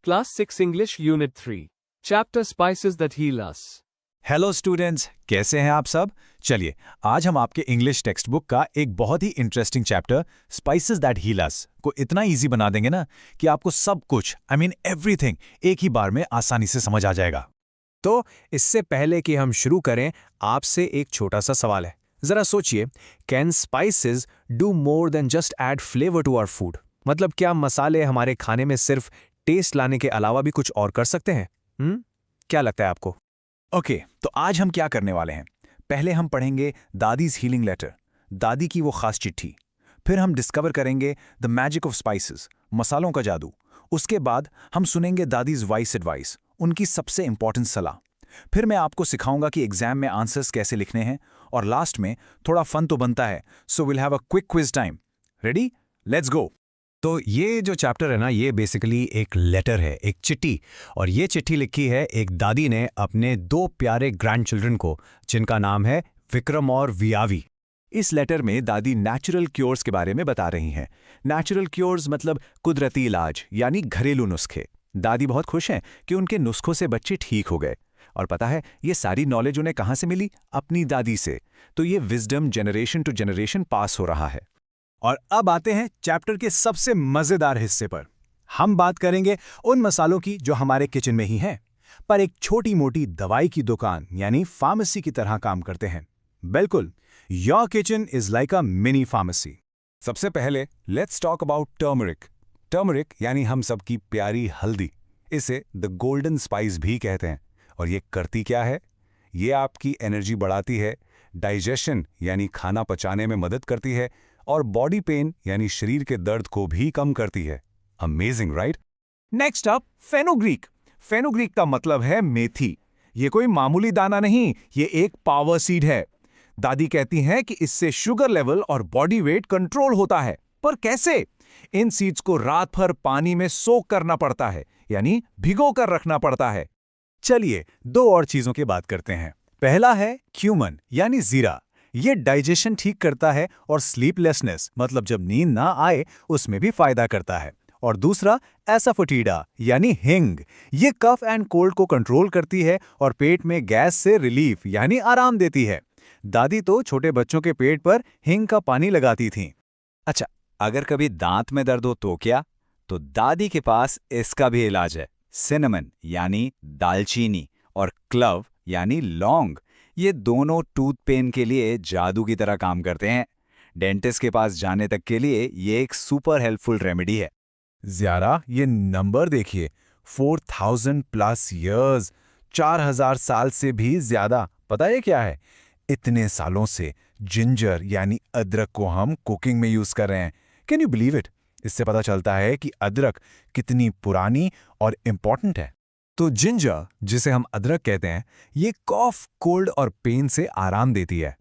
Class 6 English Unit 3. Chapter Spices that Heal Us. Hello students, कैसे हैं आप सब? चलिए, आज हम आपके इंग्लिश टेक्स्ट बुक का एक बहुत ही interesting chapter spices that heal us को इतना इजी बना देंगे ना कि आपको सब कुछ एवरीथिंग एक ही बार में आसानी से समझ आ जाएगा। तो इससे पहले कि हम शुरू करें, आपसे एक छोटा सा सवाल है। जरा सोचिए, can spices do more than just add flavour to our food? मतलब क्या मसाले हमारे खाने में सिर्फ टेस्ट लाने के अलावा भी कुछ और कर सकते हैं? क्या लगता है आपको? ओके, तो आज हम क्या करने वाले हैं? पहले हम पढ़ेंगे दादीज हीलिंग लेटर, दादी की वो खास चिट्ठी। फिर हम डिस्कवर करेंगे द मैजिक ऑफ स्पाइसेस, मसालों का जादू। उसके बाद हम सुनेंगे दादीज वाइस एडवाइस, उनकी सबसे इंपॉर्टेंट सलाह। फिर मैं आपको सिखाऊंगा कि एग्जाम में आंसर्स कैसे लिखने हैं, और लास्ट में थोड़ा फन तो बनता है, so will have a quick quiz time. Ready? Let's go. तो ये जो चैप्टर है ना, ये बेसिकली एक लेटर है, एक चिट्ठी। और ये चिट्ठी लिखी है एक दादी ने अपने दो प्यारे ग्रैंड चिल्ड्रन को, जिनका नाम है विक्रम और वियावी। इस लेटर में दादी नेचुरल क्योर्स के बारे में बता रही हैं। नेचुरल क्योर्स मतलब कुदरती इलाज, यानी घरेलू नुस्खे। दादी बहुत खुश हैं कि उनके नुस्खों से बच्चे ठीक हो गए। और पता है ये सारी नॉलेज उन्हें कहाँ से मिली? अपनी दादी से। तो ये wisdom generation to generation pass हो रहा है। और अब आते हैं चैप्टर के सबसे मजेदार हिस्से पर। हम बात करेंगे उन मसालों की जो हमारे किचन में ही हैं, पर एक छोटी मोटी दवाई की दुकान यानी फार्मेसी की तरह काम करते हैं। बिल्कुल, your kitchen is like a mini pharmacy. सबसे पहले let's talk about turmeric. Turmeric यानी हम सबकी प्यारी हल्दी। इसे द गोल्डन स्पाइस भी कहते हैं। और ये करती क्या है? ये आपकी एनर्जी बढ़ाती है, डाइजेशन यानी खाना पचाने में मदद करती है, और बॉडी पेन यानी शरीर के दर्द को भी कम करती है। Amazing, right? Next up, fenugreek. Fenugreek का मतलब है मेथी। ये कोई मामूली दाना नहीं, ये एक पावर सीड है। दादी कहती हैं कि इससे शुगर लेवल और बॉडी वेट कंट्रोल होता है। पर कैसे? इन सीड्स को रात भर पानी में सोक करना पड़ता है, यानी भिगो कर रखना पड़ता है। चलिए, दो और चीजों की बात करते हैं। पहला है क्यूमन यानी जीरा। ये डाइजेशन ठीक करता है और स्लीपलेसनेस मतलब जब नींद ना आए उसमें भी फायदा करता है। और दूसरा एसाफोटिडा यानी हिंग। ये कफ एंड कोल्ड को कंट्रोल करती है और पेट में गैस से रिलीफ यानी आराम देती है। दादी तो छोटे बच्चों के पेट पर हिंग का पानी लगाती थीं। अच्छा, अगर कभी दांत में दर्द हो तो क्या? तो दादी के पास इसका भी इलाज है। सिनेमन यानी दालचीनी और क्लव यानी लौंग। ये दोनों टूथ पेन के लिए जादू की तरह काम करते हैं। डेंटिस्ट के पास जाने तक के लिए ये एक सुपर हेल्पफुल रेमेडी है। ज़्यादा, ये नंबर देखिए, 4000 प्लस ईयर्स, 4000 साल से भी ज्यादा। पता है क्या है? इतने सालों से जिंजर यानी अदरक को हम कुकिंग में यूज कर रहे हैं। Can you believe it? इससे पता चलता है कि अदरक कितनी पुरानी और इम्पॉर्टेंट है। तो जिंजर, जिसे हम अदरक कहते हैं, ये कॉफ, कोल्ड और पेन से आराम देती है।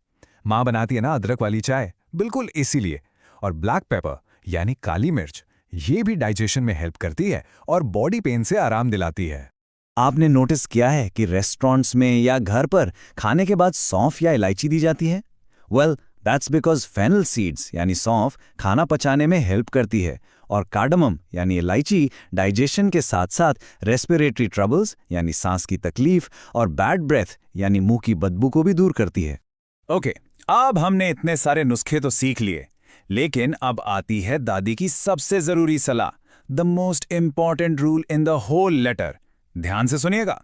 माँ बनाती है ना अदरक वाली चाय, बिल्कुल इसीलिए। और ब्लैक पेपर यानी काली मिर्च, ये भी डाइजेशन में हेल्प करती है और बॉडी पेन से आराम दिलाती है। आपने नोटिस किया है कि रेस्टोरेंट्स में या घर पर खाने के बाद सौंफ या इलायची दी जाती है? Well, that's because fennel seeds यानी सौंफ खाना पचाने में हेल्प करती है, और कार्डमम यानी इलायची डाइजेशन के साथ साथ रेस्पिरेटरी ट्रबल्स यानी सांस की तकलीफ और बैड ब्रेथ यानी मुंह की बदबू को भी दूर करती है। ओके, अब हमने इतने सारे नुस्खे तो सीख लिए, लेकिन अब आती है दादी की सबसे जरूरी सलाह, the most important rule in the whole letter. ध्यान से सुनिएगा।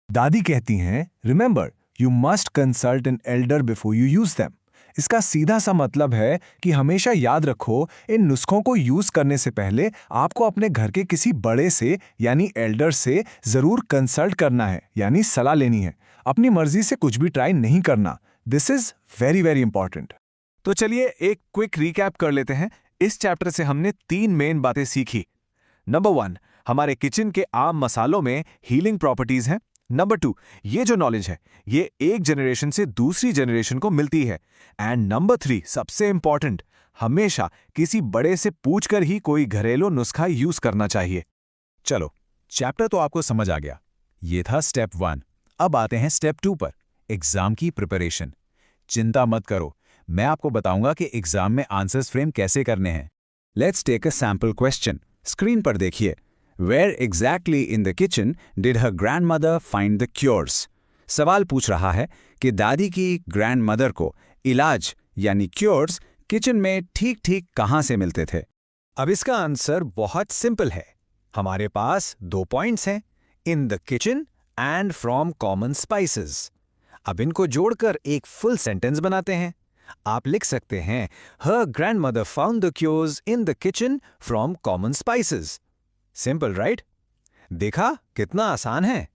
दादी कहती हैं, remember you must consult an elder before you use them. इसका सीधा सा मतलब है कि हमेशा याद रखो, इन नुस्खों को यूज करने से पहले आपको अपने घर के किसी बड़े से यानी एल्डर से जरूर कंसल्ट करना है, यानी सलाह लेनी है। अपनी मर्जी से कुछ भी ट्राई नहीं करना। This is very very important. तो चलिए एक क्विक रिकैप कर लेते हैं। इस चैप्टर से हमने 3 मेन बातें सीखी। नंबर 1, हमारे किचन के आम मसालों में हीलिंग प्रॉपर्टीज हैं। नंबर 2, ये जो नॉलेज है ये एक जनरेशन से दूसरी जनरेशन को मिलती है। एंड नंबर 3, सबसे इंपॉर्टेंट, हमेशा किसी बड़े से पूछकर ही कोई घरेलू नुस्खा यूज करना चाहिए। चलो, चैप्टर तो आपको समझ आ गया। ये था स्टेप 1। अब आते हैं स्टेप 2 पर, एग्जाम की प्रिपरेशन। चिंता मत करो, मैं आपको बताऊंगा कि एग्जाम में आंसर्स फ्रेम कैसे करने हैं। Let's take a sample question. Screen पर देखिए, Where exactly in the kitchen did her grandmother find the cures? सवाल पूछ रहा है कि दादी की ग्रैंडमदर को इलाज यानी क्योर्स किचन में ठीक ठीक कहाँ से मिलते थे। अब इसका आंसर बहुत सिंपल है। हमारे पास 2 पॉइंट्स हैं, इन the kitchen and from common spices. अब इनको जोड़कर एक फुल सेंटेंस बनाते हैं। आप लिख सकते हैं हर grandmother found the cures in the kitchen from common spices. Simple right? देखा कितना आसान है।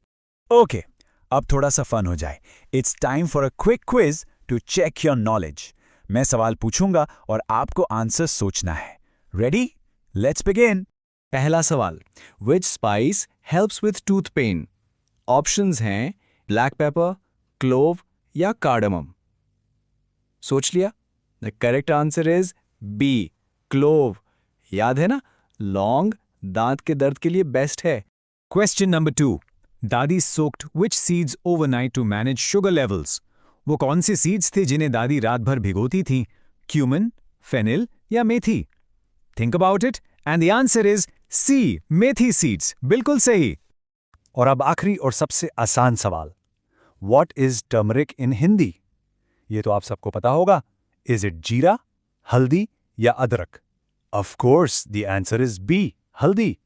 ओके, अब थोड़ा सा फन हो जाए। It's time for a quick quiz to check your knowledge. मैं सवाल पूछूंगा और आपको आंसर सोचना है। रेडी? Let's begin. पहला सवाल, which spice helps with tooth pain? Options हैं ब्लैक पेपर, क्लोव या कार्डमम। सोच लिया? The correct answer is B, clove. याद है ना, लौंग दांत के दर्द के लिए बेस्ट है। क्वेश्चन नंबर 2, दादी soaked which seeds overnight to manage sugar levels? वो कौन से सीड्स थे जिन्हें दादी रात भर भिगोती थी? क्यूमन, फेनिल या मेथी? Think about it and the answer is C, methi seeds. बिल्कुल सही। और अब आखिरी और सबसे आसान सवाल, what is turmeric in Hindi? ये तो आप सबको पता होगा। इज इट जीरा, हल्दी या अदरक? Of course the answer is B, haldi.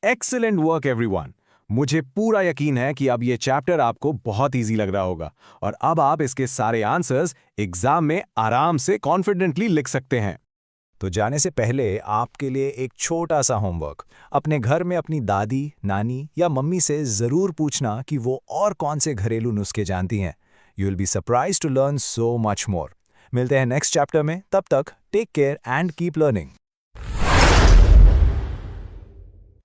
Excellent work everyone. मुझे पूरा यकीन है कि अब ये चैप्टर आपको बहुत इजी लग रहा होगा और अब आप इसके सारे आंसर्स एग्जाम में आराम से कॉन्फिडेंटली लिख सकते हैं। तो जाने से पहले आपके लिए एक छोटा सा होमवर्क। अपने घर में अपनी दादी, नानी या मम्मी से ज़रूर पूछना कि वो और कौन से घरेलू नुस्खे जानती हैं। You will be surprised to learn so much more. मिलते हैं नेक्स्ट चैप्टर में, तब तक take care and keep learning.